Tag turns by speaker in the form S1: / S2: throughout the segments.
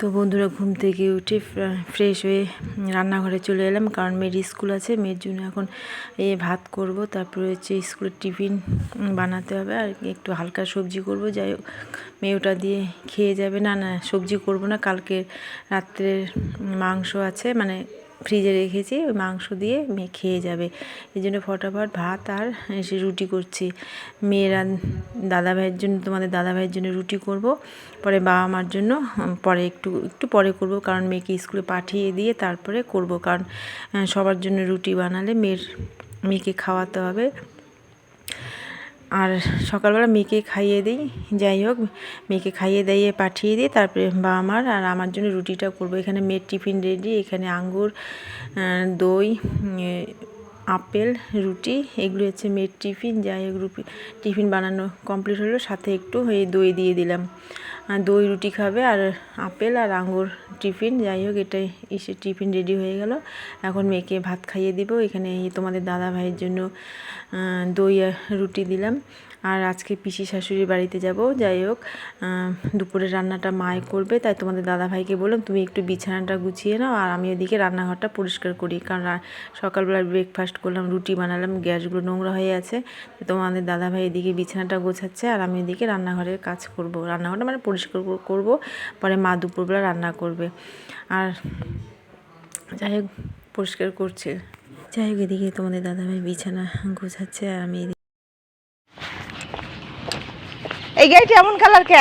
S1: তো বন্ধুরা ঘুম থেকে উঠে ফ্রেশ হয়ে রান্নাঘরে চলে এলাম, কারণ মেয়ের স্কুল আছে। মেয়ের জন্য এখন ভাত করব, তারপরে হচ্ছে স্কুলের টিফিন বানাতে হবে, আর একটু হালকা সবজি করব। যাই হোক, মেয়ে ওটা দিয়ে খেয়ে যাবে। না না, সবজি করব না, কালকে রাত্রের মাংস আছে, মানে ফ্রিজে রেখেছি, ওই মাংস দিয়ে মেয়ে খেয়ে যাবে। এই জন্য ফটাফট ভাত আর সে রুটি করছি। মেয়েরা দাদাভাইয়ের জন্য, তোমাদের দাদাভাইয়ের জন্য রুটি করব, পরে বাবা মার জন্য পরে একটু পরে করব, কারণ মেয়েকে স্কুলে পাঠিয়ে দিয়ে তারপরে করব, কারণ সবার জন্য রুটি বানালে মেয়েকে খাওয়াতে হবে। আর সকালবেলা মেয়েকে খাইয়ে দিই। যাই হোক, মেয়েকে খাইয়ে দিয়ে পাঠিয়ে দিই, তারপরে বাবা মার আর আমার জন্য রুটিটা করব। এখানে মেয়ের টিফিন রেডি, এখানে আঙ্গুর, দই, আপেল, রুটি, এগুলো হচ্ছে মেয়ের টিফিন। যাই হোক, টিফিন বানানো কমপ্লিট হলো, সাথে একটু দই দিয়ে দিলাম। দই রুটি খাবে, আর আপেল আর আঙ্গুর টিফিন। যাই হোক, এটাই এসে টিফিন রেডি হয়ে গেল। এখন মেয়েকে ভাত খাইয়ে দিব। এখানে তোমাদের দাদা ভাইয়ের জন্য দই আর রুটি দিলাম। আর আজকে পিসি শাশুড়ির বাড়িতে যাব। যাই হোক, দুপুরের রান্নাটা মায়ে করবে, তাই তোমাদের দাদা ভাইকে বললাম তুমি একটু বিছানাটা গুছিয়ে নাও, আর আমি ওদিকে রান্নাঘরটা পরিষ্কার করি, কারণ সকালবেলা ব্রেকফাস্ট করলাম, রুটি বানালাম, গ্যাসগুলো নোংরা হয়ে আছে। তোমাদের দাদা ভাই এদিকে বিছানাটা গোছাচ্ছে, আর আমি এদিকে রান্নাঘরের কাজ করব। রান্নাঘরটা মানে পরিষ্কার করব, পরে মা দুপুরবেলা রান্না করবে। আর যাই হোক, পরিষ্কার করছে। যাই হোক, এদিকে তোমাদের দাদাভাই বিছানা গোছাচ্ছে, আর আমি
S2: এই গাড়িটা এমন কালার কে?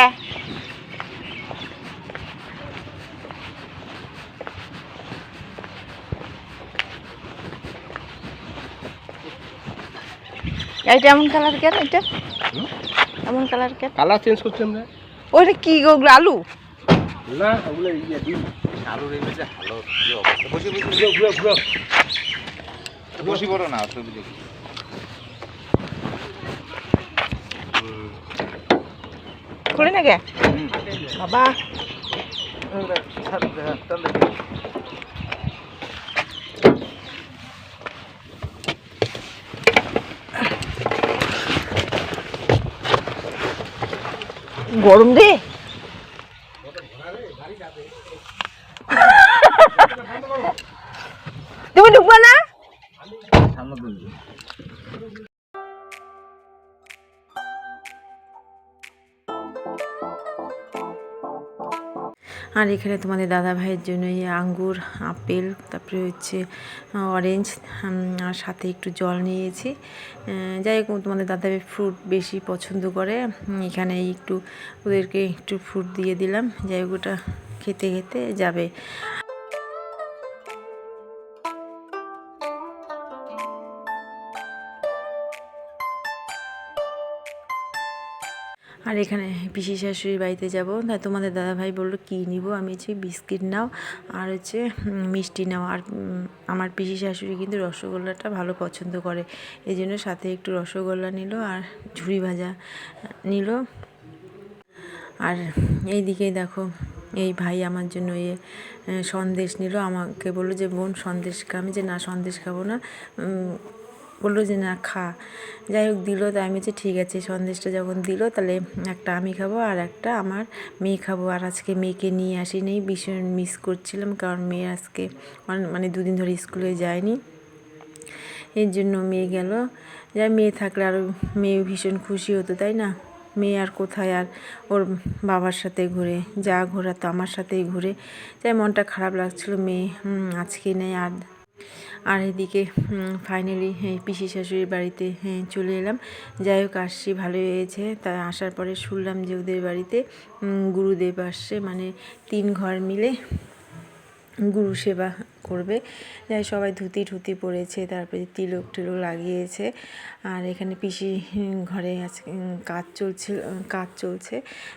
S2: গাড়িটা এমন কালার কেন? এটা এমন কালার কেন?
S3: কালার চেঞ্জ করছি আমরা।
S2: ওইটা কি গো? ওগুলো আলু
S3: না, ওগুলো ডিম। আলুর এই যে ভালো যে অবস্থা। বসি ঘুরো বসি বড় না, অসুবিধা কি?
S2: খুলে না গে বাবা। গরম রে। তুমি ঢুকবা না?
S1: আর এখানে তোমাদের দাদা ভাইয়ের জন্য এই আঙ্গুর, আপেল, তারপরে হচ্ছে অরেঞ্জ, আর সাথে একটু জল নিয়েছি। যাই হোক, তোমাদের দাদা ভাই ফ্রুট বেশি পছন্দ করে, এখানে একটু ওদেরকে একটু ফ্রুট দিয়ে দিলাম। যাই হোক, ওটা খেতে খেতে যাবে। আর এখানে পিসি শাশুড়ির বাড়িতে যাব, তাই তোমাদের দাদাভাই বললো কী নিব। আমি হচ্ছে বিস্কিট নাও, আর হচ্ছে মিষ্টি নাও। আর আমার পিসি শাশুড়ি কিন্তু রসগোল্লাটা ভালো পছন্দ করে, এই জন্য সাথে একটু রসগোল্লা নিল, আর ঝুড়ি ভাজা নিল। আর এই দিকেই দেখো, এই ভাই আমার জন্য সন্দেশ নিল। আমাকে বললো যে বোন সন্দেশ খা। আমি যে না, সন্দেশ খাবো না। বললো যে না, খা। যাই হোক, দিল, তাই আমি বলছি ঠিক আছে। সন্দেশটা যখন দিল, তাহলে একটা আমি খাবো আর একটা আমার মেয়ে খাবো। আর আজকে মেয়েকে নিয়ে আসিনি, ভীষণ মিস করছিলাম, কারণ মেয়ে আজকে মানে দুদিন ধরে স্কুলে যায়নি, এর জন্য মেয়ে গেল। যাই, মেয়ে থাকলে আরও মেয়ে ভীষণ খুশি হতো, তাই না? মেয়ে আর কোথায়, আর ওর বাবার সাথে ঘুরে, যা ঘোরা তো আমার সাথেই ঘুরে। যাই, মনটা খারাপ লাগছিলো, মেয়ে আজকে নেই। আর এদিকে ফাইনালি পিসি শাশুড়ির বাড়িতে চলে এলাম। যাই হোক, আসছি, ভালোই হয়েছে। তাই আসার পরে শুনলাম যে ওদের বাড়িতে গুরুদেব আসছে, মানে 3 ঘর মিলে গুরু সেবা করবে। যাই, সবাই ধুতি ঠুতি পরেছে, তারপরে তিলক টিলক লাগিয়েছে। আর এখানে পিসি ঘরে আছে, কাজ চলছে।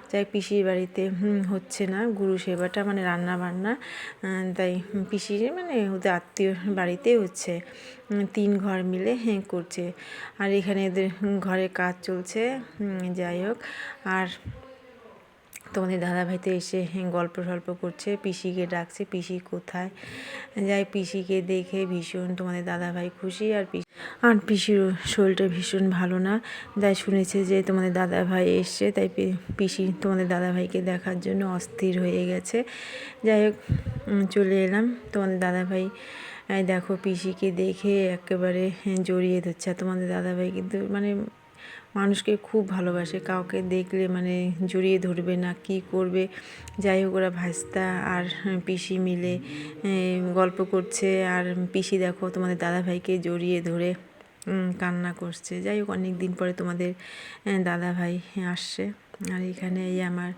S1: যাই, পিসির বাড়িতে হচ্ছে না গুরু সেবাটা, মানে রান্না বান্না, তাই পিসির মানে ওদের আত্মীয় বাড়িতেই হচ্ছে, 3 ঘর মিলে করছে। আর এখানে এদের ঘরে কাজ চলছে। যাই হোক, আর তোমাদের দাদাভাই তো এসে গল্প সল্প করছে, পিসিকে ডাকছে, পিসি কোথায়। যাই পিসিকে দেখে ভীষণ তোমাদের দাদাভাই খুশি। আর পিসির শরীরটা ভীষণ ভালো না, তাই শুনেছে যে তোমাদের দাদাভাই এসছে, তাই পিসি তোমাদের দাদাভাইকে দেখার জন্য অস্থির হয়ে গেছে। যাই হোক চলে এলাম। তোমাদের দাদাভাই দেখো পিসিকে দেখে একেবারে জড়িয়ে ধরছে। আর তোমাদের দাদাভাই কিন্তু মানে মানুষকে খুব ভালোবাসে, কাউকে দেখলে মানে জড়িয়ে ধরবে না, কি করবে। যাই হোক ওরা ভাস্তা আর পিসি মিলে গল্প করছে। আর পিসি দেখো তোমাদের দাদাভাইকে জড়িয়ে ধরে কান্না করছে। যাই হোক অনেক দিন পরে তোমাদের দাদাভাই আসছে। আর এখানে এই আমার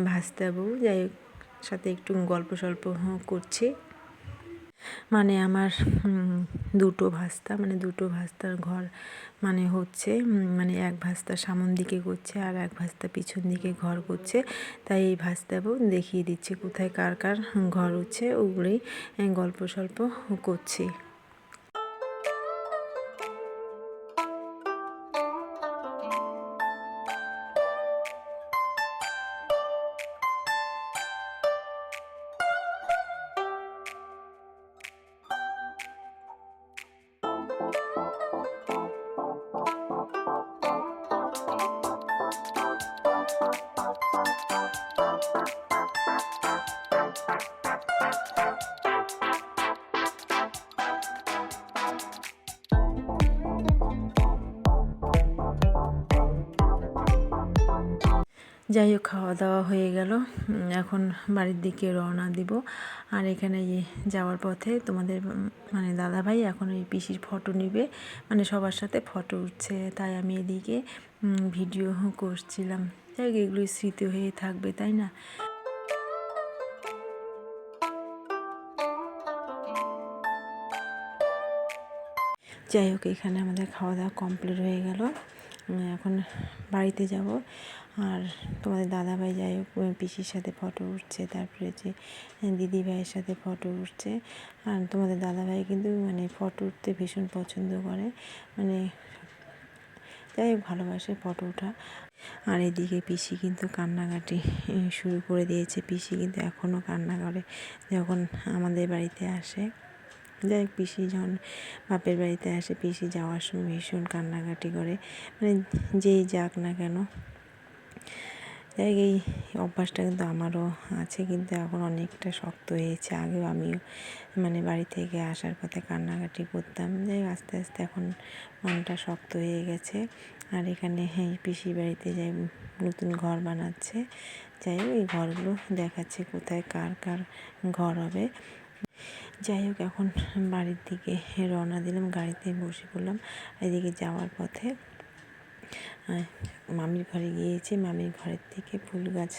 S1: ভাস্তা বউ, যাই হোক সাথে একটু গল্প সল্প করছি। মানে আমার দুটো ভাস্তার ঘর মানে হচ্ছে, মানে এক ভাস্তা সামন দিকে করছে আর এক ভাস্তা পিছন দিকে ঘর করছে। তাই এই ভাস্তা বউ দেখিয়ে দিচ্ছে কোথায় কার কার ঘর হচ্ছে, ওগুলোই গল্প সল্প করছি। যাই হোক খাওয়া দাওয়া হয়ে গেল, এখন বাড়ির দিকে রওনা দিব। আর এখানে যাওয়ার পথে তোমাদের মানে দাদাভাই এখন ওই পিসির ফটো নিবে, মানে সবার সাথে ফটো উঠছে, তাই আমি এদিকে ভিডিও করছিলাম। যাই হোক এগুলোই স্মৃতি হয়ে থাকবে, তাই না। যাই হোক এখানে আমাদের খাওয়া দাওয়া কমপ্লিট হয়ে গেল, এখন বাড়িতে যাব। আর তোমাদের দাদাভাই যাই হোক পিসির সাথে ফটো উঠছে, তারপরে যে দিদি ভাইয়ের সাথে ফটো উঠছে। আর তোমাদের দাদাভাই কিন্তু মানে ফটো উঠতে ভীষণ পছন্দ করে, মানে যাই হোক ভালোবাসে ফটো ওঠা। আর এদিকে পিসি কিন্তু কান্নাকাটি শুরু করে দিয়েছে। পিসি কিন্তু এখনও কান্না করে যখন আমাদের বাড়িতে আসে। যাই হোক পিসি যখন বাপের বাড়িতে আসে, পিসি যাওয়ার সময় ভীষণ কান্নাকাটি করে, মানে যেই যাক না কেন। যাই হোক এই অভ্যাসটা কিন্তু আমারও আছে, কিন্তু এখন অনেকটা শক্ত হয়েছে। আগেও আমিও মানে বাড়ি থেকে আসার পথে কান্নাকাটি করতাম। যাই হোক আস্তে আস্তে এখন মনটা শক্ত হয়ে গেছে। আর এখানে পিসির বাড়িতে যাই নতুন ঘর বানাচ্ছে। যাই হোক এই ঘরগুলো দেখাচ্ছে কোথায় কার কার ঘর হবে। যাই হোক এখন বাড়ির দিকে রওনা দিলাম, গাড়িতে বসে পড়লাম। এদিকে যাওয়ার পথে মামির ঘরে গিয়েছি, মামির ঘরের থেকে ফুল গাছ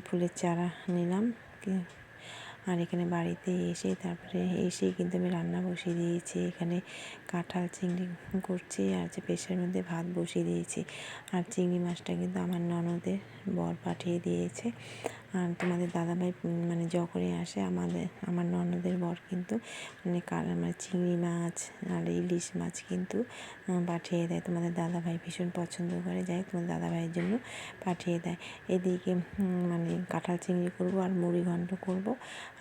S1: ফুলের চারা নিলাম। আর এখানে বাড়িতে তারপরে এসেই কিন্তু আমি রান্না বসিয়ে দিয়েছি। এখানে কাঁঠাল চিংড়ি করছি, আর যে প্রেশারের মধ্যে ভাত বসিয়ে দিয়েছি। আর চিংড়ি মাছটা কিন্তু আমার ননদের বর পাঠিয়ে দিয়েছে। আর তোমাদের দাদাভাই মানে যখনই আসে আমার ননদের বর কিন্তু মানে চিংড়ি মাছ আর ইলিশ মাছ কিন্তু পাঠিয়ে দেয়। তোমাদের দাদাভাই ভীষণ পছন্দ করে, যাই তোমাদের দাদাভাইয়ের জন্য পাঠিয়ে দেয়। এদিকে মানে কাঁঠাল চিংড়ি করব আর মুড়ি ঘন্ট করব।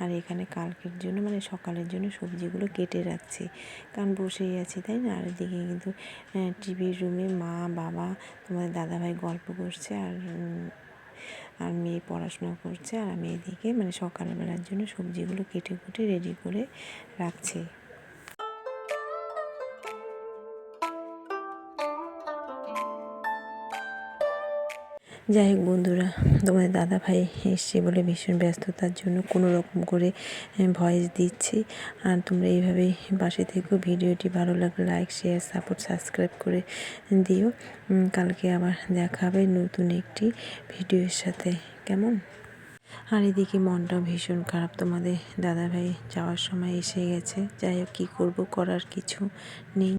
S1: আর এখানে কালকের জন্য মানে সকালের জন্য সবজিগুলো কেটে রাখছি, কারণ বসেই আছি, তাই না। আর এদিকে কিন্তু টিভির রুমে মা বাবা তোমাদের দাদাভাই গল্প করছে, আর মেয়ে পড়াশোনা করছে। আর আমি এদিকে মানে সকালবেলার জন্য সবজিগুলো কেটে কুটে রেডি করে রাখছি। যাই হোক বন্ধুরা, তোমাদের দাদাভাই এসছে বলে ভীষণ ব্যস্ততার জন্য কোনো রকম করে ভয়েস দিচ্ছি। আর তোমরা এইভাবেই পাশে থেকো। ভিডিওটি ভালো লাগলে লাইক শেয়ার সাপোর্ট সাবস্ক্রাইব করে দিও। কালকে আবার দেখা হবে নতুন একটি ভিডিওর সাথে, কেমন। আর এদিকে মনটাও ভীষণ খারাপ, তোমাদের দাদাভাই যাওয়ার সময় এসে গেছে। যাই হোক কী করবো, করার কিছু নেই।